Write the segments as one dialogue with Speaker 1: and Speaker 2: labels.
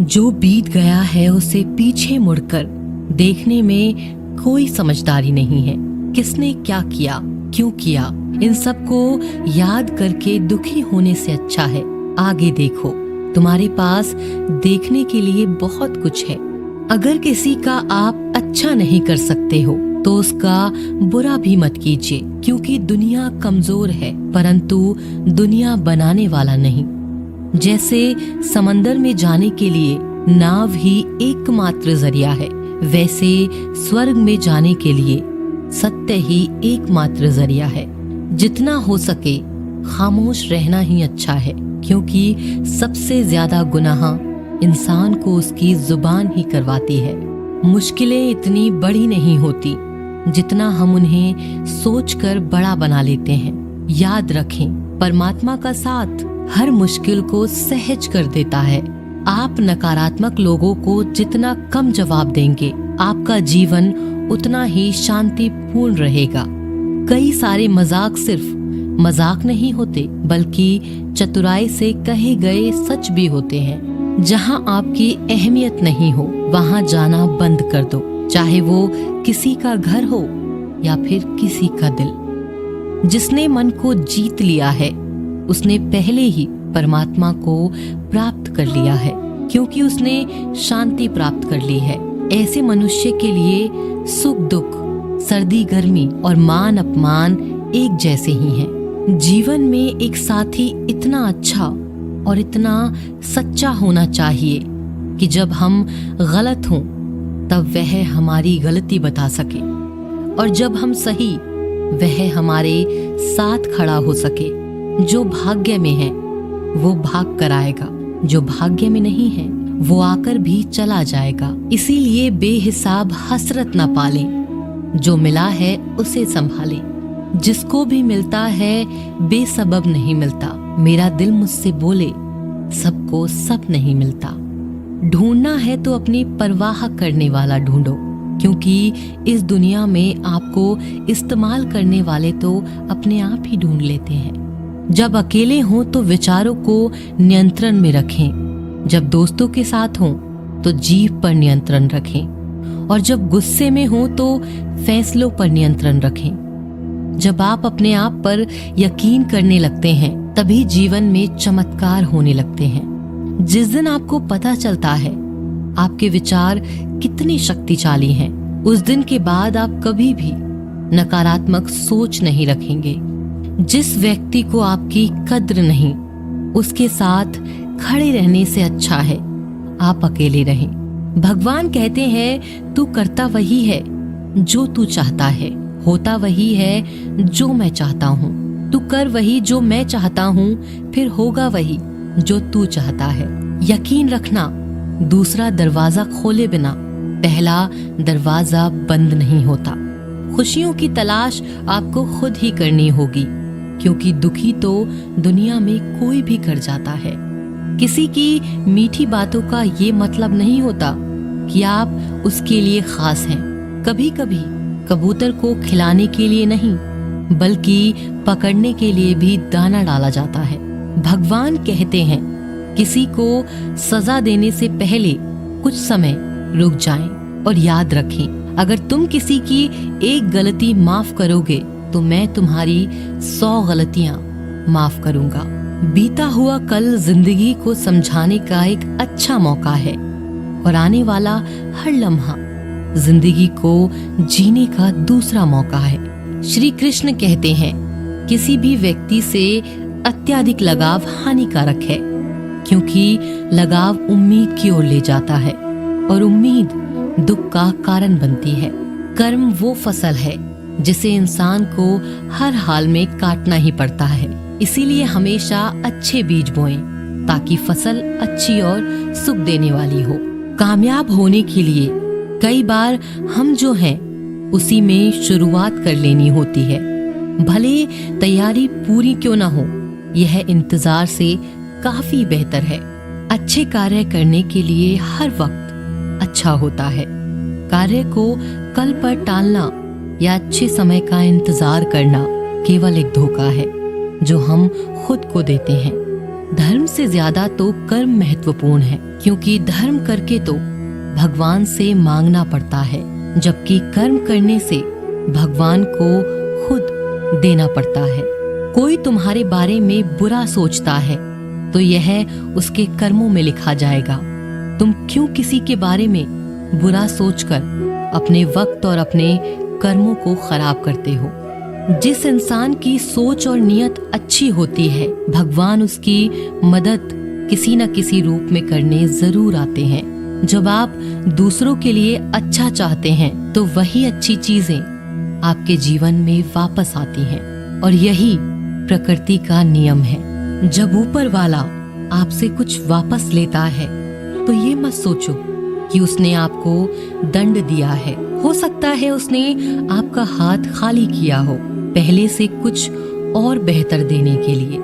Speaker 1: जो बीत गया है उसे पीछे मुड़कर देखने में कोई समझदारी नहीं है। किसने क्या किया, क्यों किया, इन सब को याद करके दुखी होने से अच्छा है आगे देखो। तुम्हारे पास देखने के लिए बहुत कुछ है। अगर किसी का आप अच्छा नहीं कर सकते हो तो उसका बुरा भी मत कीजिए, क्योंकि दुनिया कमजोर है परंतु दुनिया बनाने वाला नहीं। जैसे समंदर में जाने के लिए नाव ही एकमात्र जरिया है, वैसे स्वर्ग में जाने के लिए सत्य ही एकमात्र जरिया है। जितना हो सके खामोश रहना ही अच्छा है, क्योंकि सबसे ज्यादा गुनाह इंसान को उसकी जुबान ही करवाती है। मुश्किलें इतनी बड़ी नहीं होती जितना हम उन्हें सोचकर बड़ा बना लेते हैं। याद रखें, परमात्मा का साथ हर मुश्किल को सहज कर देता है। आप नकारात्मक लोगों को जितना कम जवाब देंगे, आपका जीवन उतना ही शांतिपूर्ण रहेगा। कई सारे मजाक सिर्फ मजाक नहीं होते, बल्कि चतुराई से कहे गए सच भी होते हैं। जहां आपकी अहमियत नहीं हो वहां जाना बंद कर दो, चाहे वो किसी का घर हो या फिर किसी का दिल। जिसने मन को जीत लिया है उसने पहले ही परमात्मा को प्राप्त कर लिया है, क्योंकि उसने शांति प्राप्त कर ली है। ऐसे मनुष्य के लिए सुख दुख, सर्दी गर्मी और मान अपमान एक जैसे ही हैं। जीवन में एक साथी इतना अच्छा और इतना सच्चा होना चाहिए कि जब हम गलत हों तब वह हमारी गलती बता सके, और जब हम सही वह हमारे साथ खड़ा हो सके। जो भाग्य में है वो भाग कर आएगा, जो भाग्य में नहीं है वो आकर भी चला जाएगा। इसीलिए बेहिसाब हसरत न पालें, जो मिला है उसे संभालें। जिसको भी मिलता है बेसबब नहीं मिलता। मेरा दिल मुझसे बोले सबको सब नहीं मिलता। ढूंढना है तो अपनी परवाह करने वाला ढूंढो, क्योंकि इस दुनिया में आपको इस्तेमाल करने वाले तो अपने आप ही ढूंढ लेते हैं। जब अकेले हों तो विचारों को नियंत्रण में रखें, जब दोस्तों के साथ हों तो जीभ पर नियंत्रण रखें, और जब गुस्से में हों तो फैसलों पर नियंत्रण रखें। जब आप अपने आप पर यकीन करने लगते हैं तभी जीवन में चमत्कार होने लगते हैं। जिस दिन आपको पता चलता है आपके विचार कितने शक्तिशाली हैं, उस दिन के बाद आप कभी भी नकारात्मक सोच नहीं रखेंगे। जिस व्यक्ति को आपकी कद्र नहीं, उसके साथ खड़े रहने से अच्छा है आप अकेले रहें। भगवान कहते हैं तू करता वही है जो तू चाहता है, होता वही है जो मैं चाहता हूँ। तू कर वही जो मैं चाहता हूँ, फिर होगा वही जो तू चाहता है। यकीन रखना, दूसरा दरवाजा खोले बिना पहला दरवाजा बंद नहीं होता। खुशियों की तलाश आपको खुद ही करनी होगी, क्योंकि दुखी तो दुनिया में कोई भी कर जाता है। किसी की मीठी बातों का ये मतलब नहीं होता कि आप उसके लिए खास हैं। कभी कभी कबूतर को खिलाने के लिए नहीं बल्कि पकड़ने के लिए भी दाना डाला जाता है। भगवान कहते हैं किसी को सजा देने से पहले कुछ समय रुक जाएं और याद रखें, अगर तुम किसी की एक गलती माफ करोगे तो मैं तुम्हारी 100 गलतियां माफ करूंगा। बीता हुआ कल जिंदगी को समझाने का एक अच्छा मौका है, और आने वाला हर लम्हा जिंदगी को जीने का दूसरा मौका है। श्री कृष्ण कहते हैं किसी भी व्यक्ति से अत्यधिक लगाव हानिकारक है, क्योंकि लगाव उम्मीद की ओर ले जाता है और उम्मीद दुख का कारण बनती है। कर्म वो फसल है जिसे इंसान को हर हाल में काटना ही पड़ता है। इसीलिए हमेशा अच्छे बीज बोएं ताकि फसल अच्छी और सुख देने वाली हो। कामयाब होने के लिए कई बार हम जो हैं उसी में शुरुआत कर लेनी होती है। भले तैयारी पूरी क्यों ना हो, यह इंतजार से काफी बेहतर है। अच्छे कार्य करने के लिए हर वक्त अच्छा होता है। कार्य को कल पर टालना या अच्छे समय का इंतजार करना केवल एक धोखा है जो हम खुद को देते हैं। धर्म से ज्यादा तो कर्म महत्वपूर्ण है, क्योंकि धर्म करके तो भगवान से मांगना पड़ता है, जबकि कर्म करने से भगवान को खुद देना पड़ता है। कोई तुम्हारे बारे में बुरा सोचता है तो यह उसके कर्मों में लिखा जाएगा। तुम क्यों किसी के बारे में बुरा सोचकर अपने वक्त और अपने कर्मों को खराब करते हो? जिस इंसान की सोच और नियत अच्छी होती है, भगवान उसकी मदद किसी न किसी रूप में करने जरूर आते हैं। जब आप दूसरों के लिए अच्छा चाहते हैं तो वही अच्छी चीजें आपके जीवन में वापस आती हैं, और यही प्रकृति का नियम है। जब ऊपर वाला आपसे कुछ वापस लेता है तो ये मत सोचो कि उसने आपको दंड दिया है। हो सकता है उसने आपका हाथ खाली किया हो, पहले से कुछ और बेहतर देने के लिए।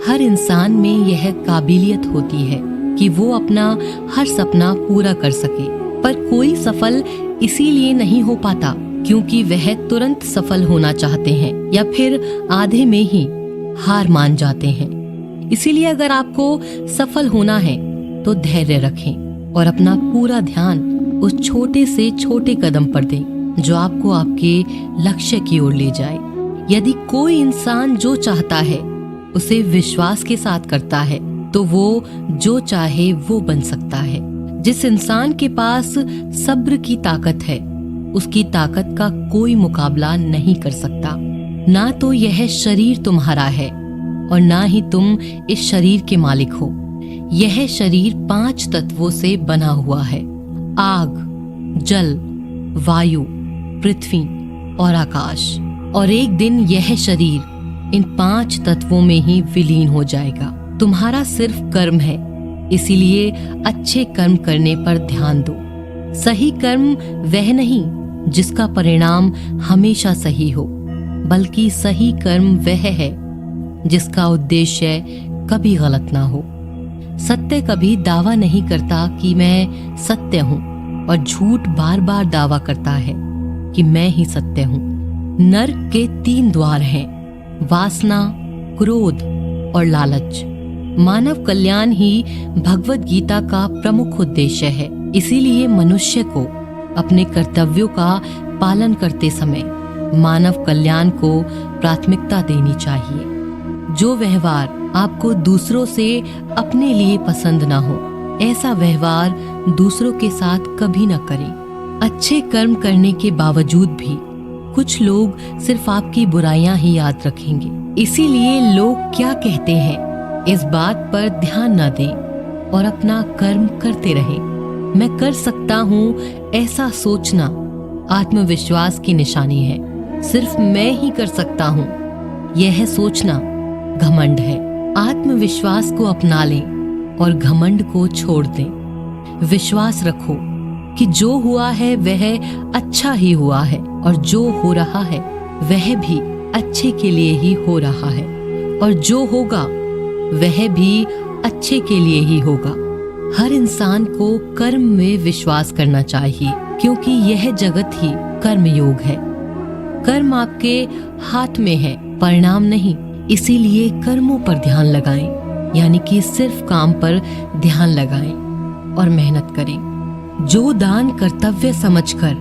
Speaker 1: हर इंसान में यह काबिलियत होती है कि वो अपना हर सपना पूरा कर सके, पर कोई सफल इसीलिए नहीं हो पाता क्योंकि वह तुरंत सफल होना चाहते हैं या फिर आधे में ही हार मान जाते हैं। इसीलिए अगर आपको सफल होना है तो धैर्य रखें और अपना पूरा ध्यान उस छोटे से छोटे कदम पर दें जो आपको आपके लक्ष्य की ओर ले जाए। यदि कोई इंसान जो चाहता है उसे विश्वास के साथ करता है तो वो जो चाहे वो बन सकता है। जिस इंसान के पास सब्र की ताकत है उसकी ताकत का कोई मुकाबला नहीं कर सकता। ना तो यह शरीर तुम्हारा है और ना ही तुम इस शरीर के मालिक हो। यह शरीर 5 तत्वों से बना हुआ है: आग, जल, वायु, पृथ्वी और आकाश। और एक दिन यह शरीर इन 5 तत्वों में ही विलीन हो जाएगा। तुम्हारा सिर्फ कर्म है, इसीलिए अच्छे कर्म करने पर ध्यान दो। सही कर्म वह नहीं जिसका परिणाम हमेशा सही हो, बल्कि सही कर्म वह है जिसका उद्देश्य कभी गलत ना हो। सत्य कभी दावा नहीं करता कि मैं सत्य हूँ, और झूठ बार बार दावा करता है कि मैं ही सत्य हूँ। नरक के 3 द्वार हैं: वासना, क्रोध और लालच। मानव कल्याण ही भगवत गीता का प्रमुख उद्देश्य है। इसीलिए मनुष्य को अपने कर्तव्यों का पालन करते समय मानव कल्याण को प्राथमिकता देनी चाहिए। जो व्यवहार आपको दूसरों से अपने लिए पसंद ना हो, ऐसा व्यवहार दूसरों के साथ कभी न करें। अच्छे कर्म करने के बावजूद भी कुछ लोग सिर्फ आपकी बुराइयां ही याद रखेंगे। इसीलिए लोग क्या कहते हैं इस बात पर ध्यान न दें और अपना कर्म करते रहें। मैं कर सकता हूँ ऐसा सोचना आत्मविश्वास की निशानी है। सिर्फ मैं ही कर सकता हूँ यह सोचना घमंड है। आत्मविश्वास को अपना लें और घमंड को छोड़ दें। विश्वास रखो कि जो हुआ है वह अच्छा ही हुआ है, और जो हो रहा है वह भी अच्छे के लिए ही हो रहा है, और जो होगा वह भी अच्छे के लिए ही होगा। हर इंसान को कर्म में विश्वास करना चाहिए, क्योंकि यह जगत ही कर्म योग है। कर्म आपके हाथ में है, परिणाम नहीं। इसीलिए कर्मों पर ध्यान लगाएं, यानी कि सिर्फ काम पर ध्यान लगाएं और मेहनत करें। जो दान कर्तव्य समझकर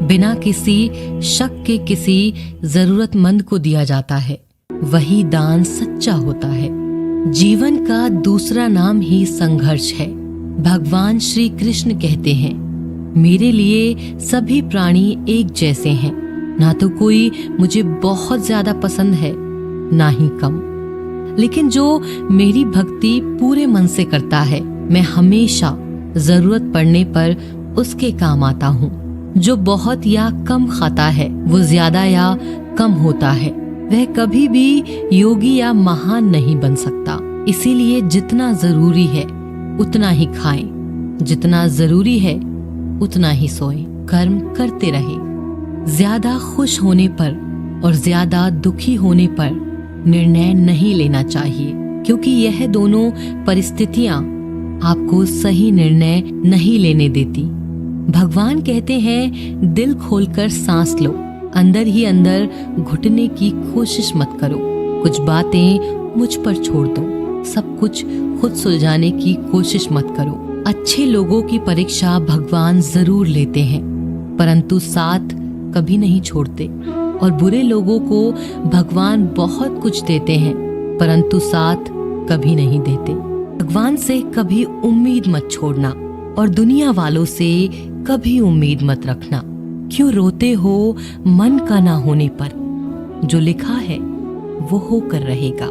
Speaker 1: बिना किसी शक के किसी जरूरतमंद को दिया जाता है, वही दान सच्चा होता है। जीवन का दूसरा नाम ही संघर्ष है। भगवान श्री कृष्ण कहते हैं, मेरे लिए सभी प्राणी एक जैसे हैं। ना तो कोई मुझे बहुत ज्यादा पसंद है, ना ही कम। लेकिन जो मेरी भक्ति पूरे मन से करता है, मैं हमेशा जरूरत पड़ने पर उसके काम आता हूँ। जो बहुत या कम खाता है, वो ज्यादा या कम होता है, वह कभी भी योगी या महान नहीं बन सकता। इसीलिए जितना जरूरी है उतना ही खाएं, जितना जरूरी है उतना ही सोएं। कर्म करते रहें। ज्यादा खुश होने पर और ज्यादा दुखी होने पर निर्णय नहीं लेना चाहिए, क्योंकि यह दोनों परिस्थितियां आपको सही निर्णय नहीं लेने देती। भगवान कहते हैं, दिल खोलकर सांस लो, अंदर ही अंदर घुटने की कोशिश मत करो। कुछ बातें मुझ पर छोड़ दो, सब कुछ खुद सुलझाने की कोशिश मत करो। अच्छे लोगों की परीक्षा भगवान जरूर लेते हैं, परंतु साथ कभी नहीं छोड़ते। और बुरे लोगों को भगवान बहुत कुछ देते हैं, परंतु साथ कभी नहीं देते। भगवान से कभी उम्मीद मत छोड़ना और दुनिया वालों से कभी उम्मीद मत रखना। क्यों रोते हो मन का ना होने पर? जो लिखा है वो होकर रहेगा।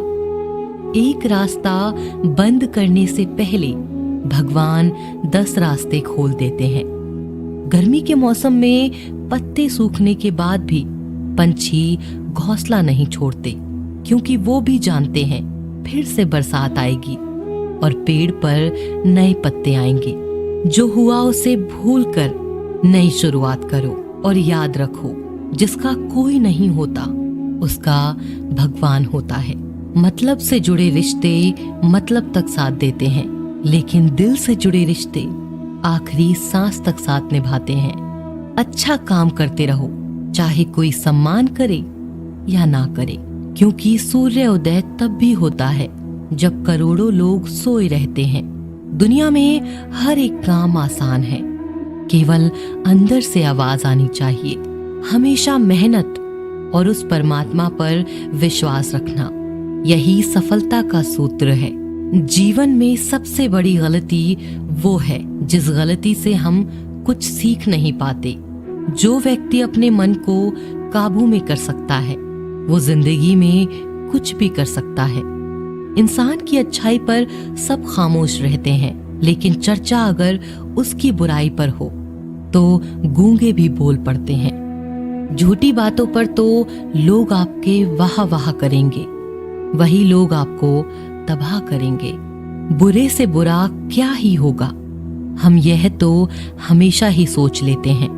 Speaker 1: एक रास्ता बंद करने से पहले भगवान 10 रास्ते खोल देते हैं। गर्मी के मौसम में पत्ते सूखने के बाद भी पंछी घोंसला नहीं छोड़ते, क्योंकि वो भी जानते हैं फिर से बरसात आएगी और पेड़ पर नए पत्ते आएंगे। जो हुआ उसे भूलकर नई शुरुआत करो और याद रखो, जिसका कोई नहीं होता उसका भगवान होता है। मतलब से जुड़े रिश्ते मतलब तक साथ देते हैं, लेकिन दिल से जुड़े रिश्ते आखिरी सांस तक साथ निभाते हैं। अच्छा काम करते रहो, चाहे कोई सम्मान करे या ना करे, क्योंकि सूर्य उदय तब भी होता है जब करोड़ों लोग सोए रहते हैं। दुनिया में हर एक काम आसान है, केवल अंदर से आवाज आनी चाहिए। हमेशा मेहनत और उस परमात्मा पर विश्वास रखना, यही सफलता का सूत्र है। जीवन में सबसे बड़ी गलती वो है जिस गलती से हम कुछ सीख नहीं पाते। जो व्यक्ति अपने मन को काबू में कर सकता है वो जिंदगी में कुछ भी कर सकता है। इंसान की अच्छाई पर सब खामोश रहते हैं, लेकिन चर्चा अगर उसकी बुराई पर हो तो गूंगे भी बोल पड़ते हैं। झूठी बातों पर तो लोग आपके वाह वाह करेंगे, वही लोग आपको तबाह करेंगे। बुरे से बुरा क्या ही होगा, हम यह तो हमेशा ही सोच लेते हैं,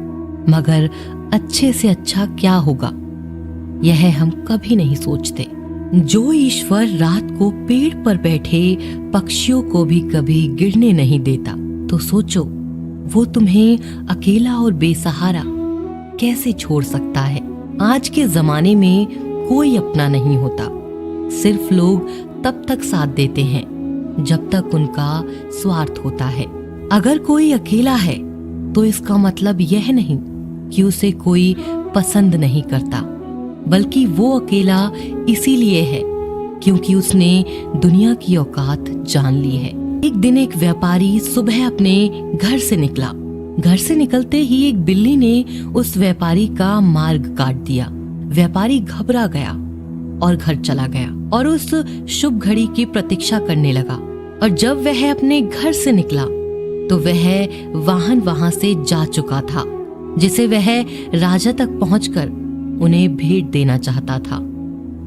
Speaker 1: मगर अच्छे से अच्छा क्या होगा यह हम कभी नहीं सोचते। जो ईश्वर रात को पेड़ पर बैठे पक्षियों को भी कभी गिरने नहीं देता, तो सोचो वो तुम्हें अकेला और बेसहारा कैसे छोड़ सकता है। आज के जमाने में कोई अपना नहीं होता, सिर्फ लोग तब तक साथ देते हैं जब तक उनका स्वार्थ होता है। अगर कोई अकेला है तो इसका मतलब यह नहीं कि उसे कोई पसंद नहीं करता, बल्कि वो अकेला इसीलिए है क्योंकि उसने दुनिया की औकात जान ली है। एक दिन एक व्यापारी सुबह अपने घर से निकला। घर से निकलते ही एक बिल्ली ने उस व्यापारी का मार्ग काट दिया। व्यापारी घबरा गया और घर चला गया और उस शुभ घड़ी की प्रतीक्षा करने लगा। और जब वह अपने घर से निकला तो वह वाहन वहां से जा चुका था, जिसे वह राजा तक पहुंचकर उन्हें भेंट देना चाहता था।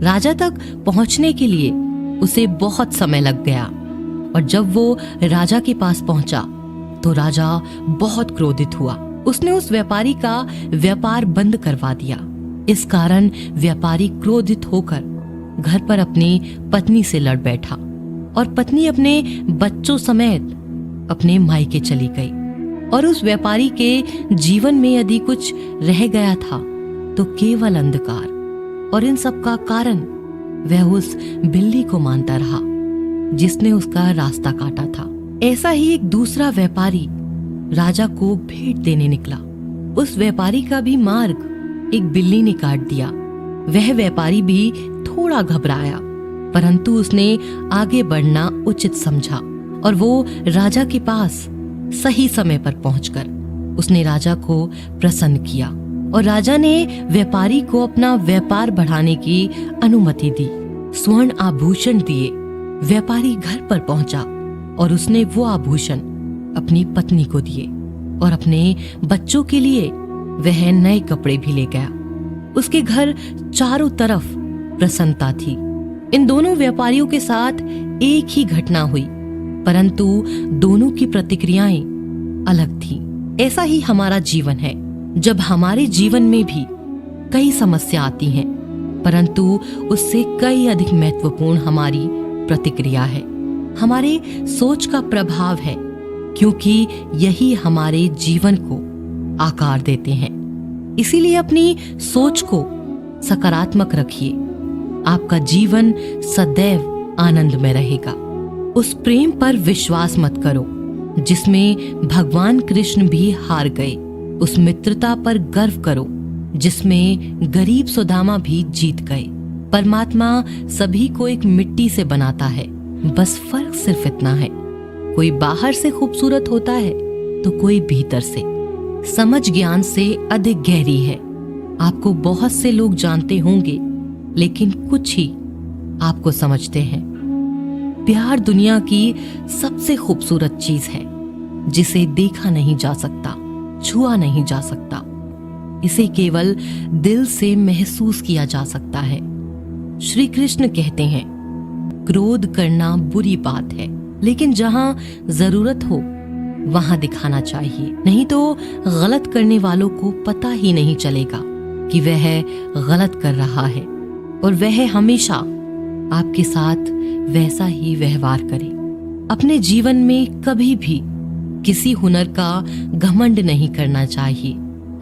Speaker 1: राजा तक पहुंचने के लिए उसे बहुत समय लग गया और जब वो राजा के पास पहुंचा तो राजा बहुत क्रोधित हुआ। उसने उस व्यापारी का व्यापार बंद करवा दिया। इस कारण व्यापारी क्रोधित होकर घर पर अपनी पत्नी से लड़ बैठा और पत्नी अपने बच्चों समेत अपने मायके चली गई। और उस व्यापारी के जीवन में यदि कुछ रह गया था तो केवल अंधकार, और इन सब का कारण वह उस बिल्ली को मानता रहा जिसने उसका रास्ता काटा था। ऐसा ही एक दूसरा व्यापारी राजा को भेंट देने निकला। उस व्यापारी का भी मार्ग एक बिल्ली ने काट दिया। वह व्यापारी भी थोड़ा घबराया, परंतु उसने आगे बढ़ना उचित समझा और वो राजा के पास सही समय पर पहुंचकर उसने राजा को प्रसन्न किया और राजा ने व्यापारी को अपना व्यापार बढ़ाने की अनुमति दी। स्वर्ण आभूषण दिए। व्यापारी घर पर पहुंचा और उसने वो आभूषण अपनी पत्नी को दिए और अपने बच्चों के लिए वह नए कपड़े भी ले गया। उसके घर चारों तरफ प्रसन्नता थी। इन दोनों व्यापारियों के साथ एक ही घटना हुई, परंतु दोनों की प्रतिक्रियाएं अलग थीं। ऐसा ही हमारा जीवन है। जब हमारे जीवन में भी कई समस्या आती हैं, परंतु उससे कई अधिक महत्वपूर्ण हमारी प्रतिक्रिया है, हमारे सोच का प्रभाव है, क्योंकि यही हमारे जीवन को आकार देते हैं। इसीलिए अपनी सोच को सकारात्मक रखिए। आपका जीवन सदैव आनंद में रहेगा। उस प्रेम पर विश्वास मत करो जिसमें भगवान कृष्ण भी हार गए। उस मित्रता पर गर्व करो जिसमें गरीब सुदामा भी जीत गए। परमात्मा सभी को एक मिट्टी से बनाता है, बस फर्क सिर्फ इतना है, कोई बाहर से खूबसूरत होता है तो कोई भीतर से। समझ ज्ञान से अधिक गहरी है। आपको बहुत से लोग जानते होंगे लेकिन कुछ ही आपको समझते हैं। प्यार दुनिया की सबसे खूबसूरत चीज है जिसे देखा नहीं जा सकता, छुआ नहीं जा सकता। इसे केवल दिल से महसूस किया जा सकता है। श्री कृष्ण कहते हैं, क्रोध करना बुरी बात है, लेकिन जहां जरूरत हो वहां दिखाना चाहिए, नहीं तो गलत करने वालों को पता ही नहीं चलेगा कि वह गलत कर रहा है और वह हमेशा आपके साथ वैसा ही व्यवहार करे। अपने जीवन में कभी भी किसी हुनर का घमंड नहीं करना चाहिए,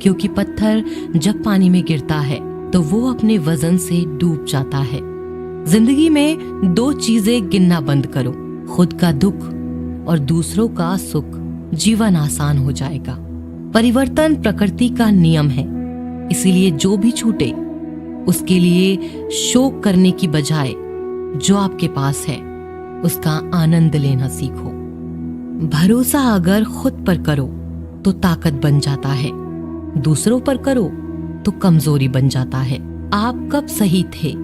Speaker 1: क्योंकि पत्थर जब पानी में गिरता है तो वो अपने वजन से डूब जाता है। जिंदगी में 2 चीजें गिनना बंद करो, खुद का दुख और दूसरों का सुख। जीवन आसान हो जाएगा। परिवर्तन प्रकृति का नियम है, इसीलिए जो भी छूटे उसके लिए शोक करने की बजाय जो आपके पास है उसका आनंद लेना सीखो। भरोसा अगर खुद पर करो तो ताकत बन जाता है, दूसरों पर करो तो कमजोरी बन जाता है। आप कब सही थे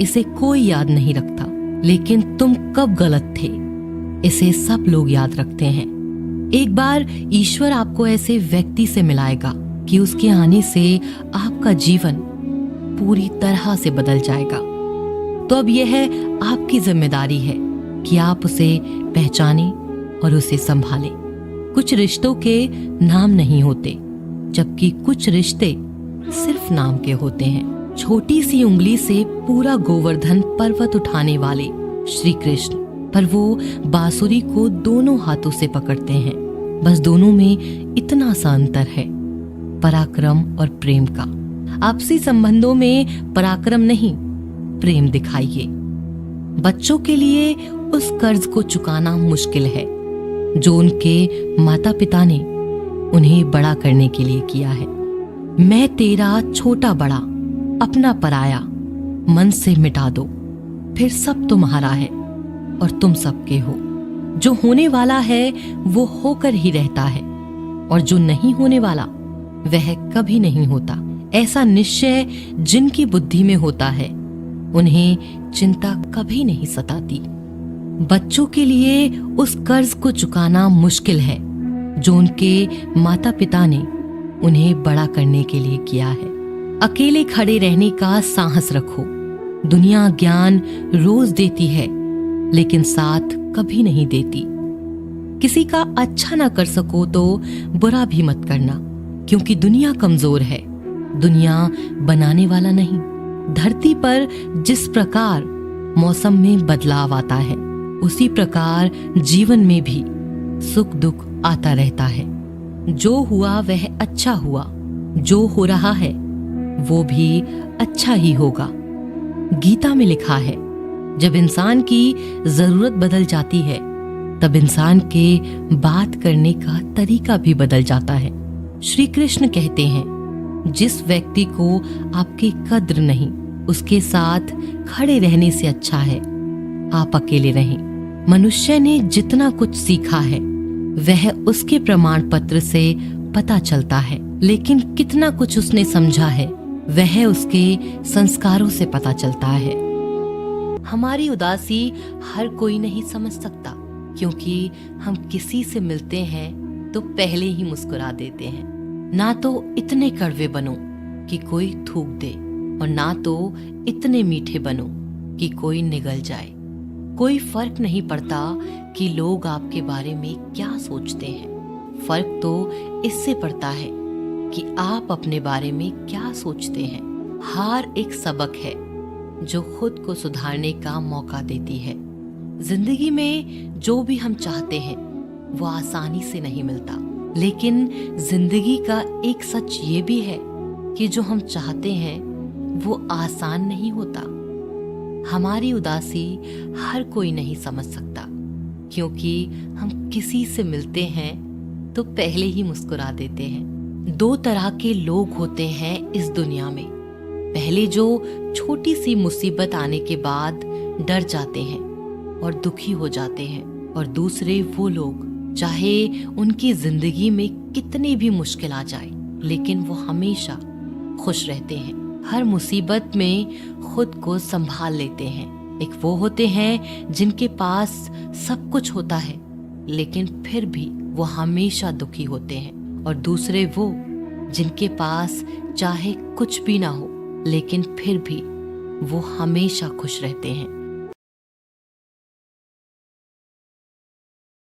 Speaker 1: इसे कोई याद नहीं रखता, लेकिन तुम कब गलत थे इसे सब लोग याद रखते हैं। एक बार ईश्वर आपको ऐसे व्यक्ति से मिलाएगा कि उसके आने से आपका जीवन पूरी तरह से बदल जाएगा। तो अब यह आपकी जिम्मेदारी है कि आप उसे पहचानें और उसे संभालें। कुछ रिश्तों के नाम नहीं होते, जबकि कुछ रिश्ते सिर्फ नाम के होते हैं। छोटी सी उंगली से पूरा गोवर्धन पर्वत उठाने वाले श्री कृष्ण, पर वो बांसुरी को दोनों हाथों से पकड़ते हैं। बस दोनों में इतना सा अंतर है, पराक्रम और प्रेम का। आपसी संबंधों में पराक्रम नहीं, प्रेम दिखाइए। बच्चों के लिए उस कर्ज को चुकाना मुश्किल है जो उनके माता पिता ने उन्हें बड़ा करने के लिए किया है। मैं तेरा छोटा बड़ा अपना पराया मन से मिटा दो, फिर सब तुम्हारा है और तुम सबके हो। जो होने वाला है वो होकर ही रहता है, और जो नहीं होने वाला वह कभी नहीं होता। ऐसा निश्चय जिनकी बुद्धि में होता है उन्हें चिंता कभी नहीं सताती। बच्चों के लिए उस कर्ज को चुकाना मुश्किल है जो उनके माता पिता ने उन्हें बड़ा करने के लिए किया है। अकेले खड़े रहने का साहस रखो। दुनिया ज्ञान रोज देती है, लेकिन साथ कभी नहीं देती। किसी का अच्छा ना कर सको तो बुरा भी मत करना, क्योंकि दुनिया कमजोर है, दुनिया बनाने वाला नहीं। धरती पर जिस प्रकार मौसम में बदलाव आता है, उसी प्रकार जीवन में भी सुख दुख आता रहता है। जो हुआ वह अच्छा हुआ, जो हो रहा है वो भी अच्छा ही होगा। गीता में लिखा है, जब इंसान की जरूरत बदल जाती है तब इंसान के बात करने का तरीका भी बदल जाता है। श्री कृष्ण कहते हैं, जिस व्यक्ति को आपकी कद्र नहीं, उसके साथ खड़े रहने से अच्छा है आप अकेले रहें। मनुष्य ने जितना कुछ सीखा है वह उसके प्रमाण पत्र से पता चलता है, लेकिन कितना कुछ उसने समझा है वह उसके संस्कारों से पता चलता है। हमारी उदासी हर कोई नहीं समझ सकता, क्योंकि हम किसी से मिलते हैं तो पहले ही मुस्कुरा देते हैं। ना तो इतने कड़वे बनो कि कोई थूक दे, और ना तो इतने मीठे बनो कि कोई निगल जाए। कोई फर्क नहीं पड़ता कि लोग आपके बारे में क्या सोचते हैं, फर्क तो इससे पड़ता है कि आप अपने बारे में क्या सोचते हैं। हार एक सबक है जो खुद को सुधारने का मौका देती है। जिंदगी में जो भी हम चाहते हैं वो आसानी से नहीं मिलता, लेकिन जिंदगी का एक सच ये भी है कि जो हम चाहते हैं वो आसान नहीं होता। हमारी उदासी हर कोई नहीं समझ सकता, क्योंकि हम किसी से मिलते हैं तो पहले ही मुस्कुरा देते हैं। दो तरह के लोग होते हैं इस दुनिया में। पहले जो छोटी सी मुसीबत आने के बाद डर जाते हैं और दुखी हो जाते हैं, और दूसरे वो लोग चाहे उनकी जिंदगी में कितनी भी मुश्किल आ जाए लेकिन वो हमेशा खुश रहते हैं, हर मुसीबत में खुद को संभाल लेते हैं। एक वो होते हैं जिनके पास सब कुछ होता है लेकिन फिर भी वो हमेशा दुखी होते हैं, और दूसरे वो जिनके पास चाहे कुछ भी ना हो लेकिन फिर भी वो हमेशा खुश रहते हैं।